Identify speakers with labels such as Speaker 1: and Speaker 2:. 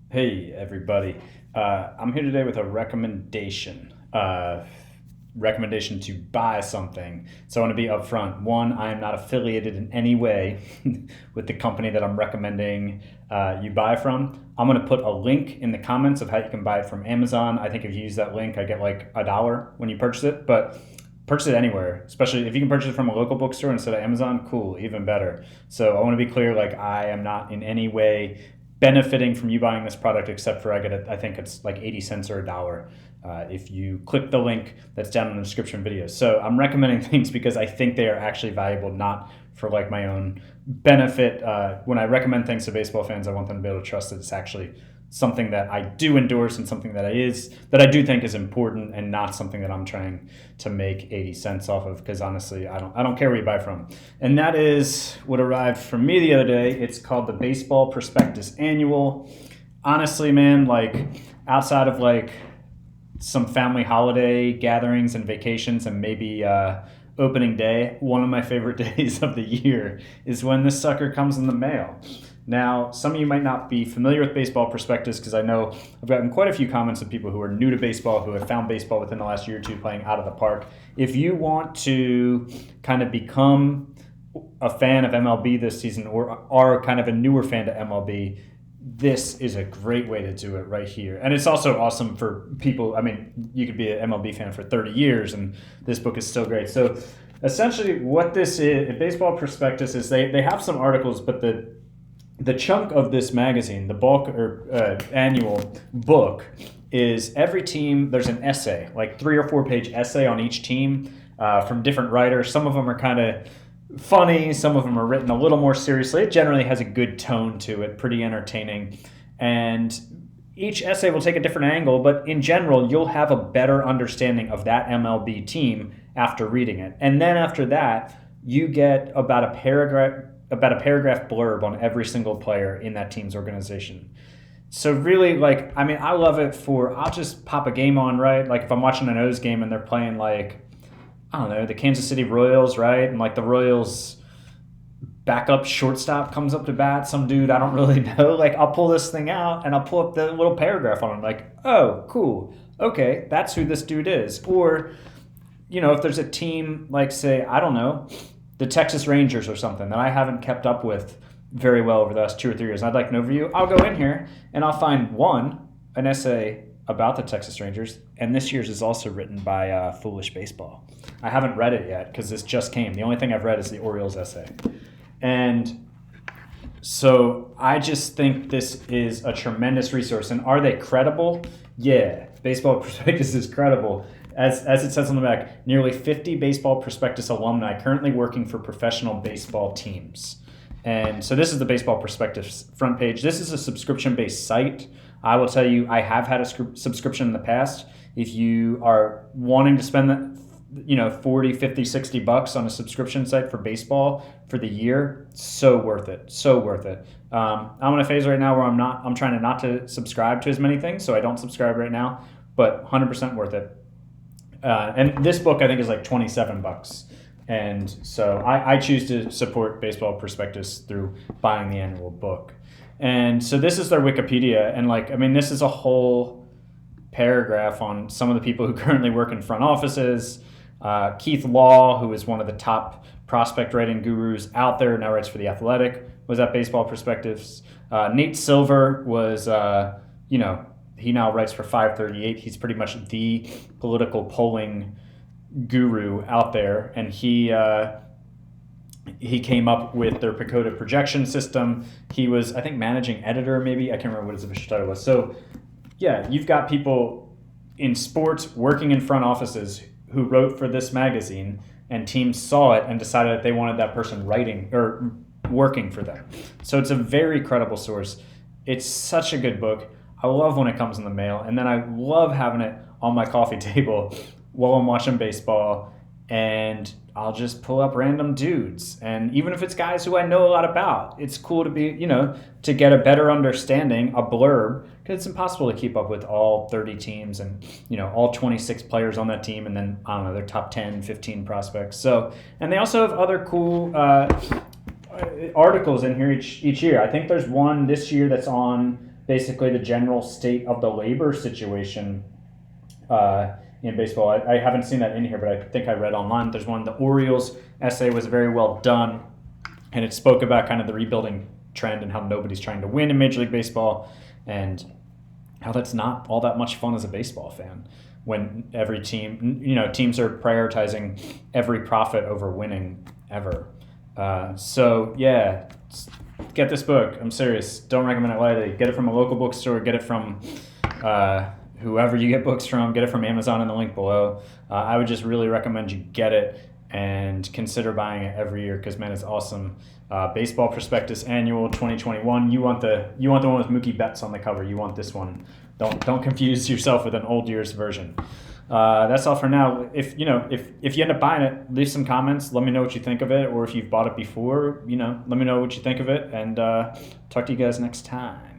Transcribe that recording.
Speaker 1: Hey, everybody. I'm here today with a recommendation. Recommendation to buy something. So I want to be upfront. One, I am not affiliated in any way with the company that I'm recommending you buy from. I'm going to put a link in the comments of how you can buy it from Amazon. I think if you use that link, I get like $1 when you purchase it. But purchase it anywhere, especially if you can purchase it from a local bookstore instead of Amazon, cool, even better. So I want to be clear, like I am not in any way benefiting from you buying this product except for I get it, I think it's like 80 cents or $1 if you click the link that's down in the description video. So I'm recommending things because I think they are actually valuable, not for like my own benefit. When I recommend things to baseball fans, I want them to be able to trust that it's actually something that I do endorse and something that I do think is important and not something that I'm trying to make 80 cents off of, because honestly I don't care where you buy from. And that is what arrived from me the other day. It's called the Baseball Prospectus Annual. Honestly, man, like outside of like some family holiday gatherings and vacations and maybe opening day, one of my favorite days of the year is when this sucker comes in the mail. Now, some of you might not be familiar with Baseball Prospectus because I know I've gotten quite a few comments of people who are new to baseball, who have found baseball within the last year or two playing out of the park. If you want to kind of become a fan of MLB this season or are kind of a newer fan to MLB, this is a great way to do it right here. And it's also awesome for people. I mean, you could be an MLB fan for 30 years and this book is still great. So essentially what this is, Baseball Prospectus, is they have some articles, but the chunk of this magazine, the bulk or annual book, is every team. There's an essay, like 3 or 4 page essay on each team from different writers. Some of them are kind of funny, some of them are written a little more seriously. It generally has a good tone to it, pretty entertaining. And each essay will take a different angle, but in general, you'll have a better understanding of that MLB team after reading it. And then after that, you get about a paragraph blurb on every single player in that team's organization. So really, like, I mean, I love it for, I'll just pop a game on, right? Like if I'm watching an O's game and they're playing like, I don't know, the Kansas City Royals, right? And like the Royals backup shortstop comes up to bat, some dude I don't really know. Like I'll pull this thing out and I'll pull up the little paragraph on him. Like, oh, cool. Okay, that's who this dude is. Or, you know, if there's a team like, say, I don't know, the Texas Rangers or something that I haven't kept up with very well over the last 2 or 3 years, and I'd like an overview, I'll go in here and I'll find an essay about the Texas Rangers, and this year's is also written by Foolish Baseball. I haven't read it yet because this just came. The only thing I've read is the Orioles essay. And so I just think this is a tremendous resource. And are they credible? Yeah, Baseball Prospectus is credible. As it says on the back, nearly 50 Baseball Prospectus alumni currently working for professional baseball teams. And so this is the Baseball Prospectus front page. This is a subscription-based site. I will tell you, I have had a subscription in the past. If you are wanting to spend that, 40, 50, $60 on a subscription site for baseball for the year, so worth it. So worth it. I'm in a phase right now where I'm trying not to subscribe to as many things, so I don't subscribe right now, but 100% worth it. And this book I think is like $27. And so I choose to support Baseball Prospectus through buying the annual book. And so this is their Wikipedia. And like, I mean, this is a whole paragraph on some of the people who currently work in front offices. Keith Law, who is one of the top prospect rating gurus out there, now writes for The Athletic, was at Baseball Prospectus. Nate Silver was, he now writes for 538. He's pretty much the political polling guru out there, and he came up with their Pacoda projection system. He was, I think, managing editor, maybe. I can't remember what his official title was. So, yeah, you've got people in sports working in front offices who wrote for this magazine, and teams saw it and decided that they wanted that person writing or working for them. So it's a very credible source. It's such a good book. I love when it comes in the mail, and then I love having it on my coffee table while I'm watching baseball, and I'll just pull up random dudes. And even if it's guys who I know a lot about, it's cool to be, to get a better understanding, a blurb, because it's impossible to keep up with all 30 teams and, all 26 players on that team, and then, I don't know, their top 10, 15 prospects. So, and they also have other cool articles in here each year. I think there's one this year that's on basically the general state of the labor situation in baseball. I haven't seen that in here, but I think I read online. There's one. The Orioles essay was very well done, and it spoke about kind of the rebuilding trend and how nobody's trying to win in Major League Baseball, and how that's not all that much fun as a baseball fan when every team, teams are prioritizing every profit over winning ever. So yeah, get this book. I'm serious. Don't recommend it lightly. Get it from a local bookstore. Get it from whoever you get books from. Get it from Amazon in the link below. I would just really recommend you get it and consider buying it every year because, man, it's awesome. Baseball Prospectus Annual 2021. You want the one with Mookie Betts on the cover. You want this one. Don't confuse yourself with an old year's version. That's all for now. If you end up buying it, leave some comments. Let me know what you think of it, or if you've bought it before, let me know what you think of it. And talk to you guys next time.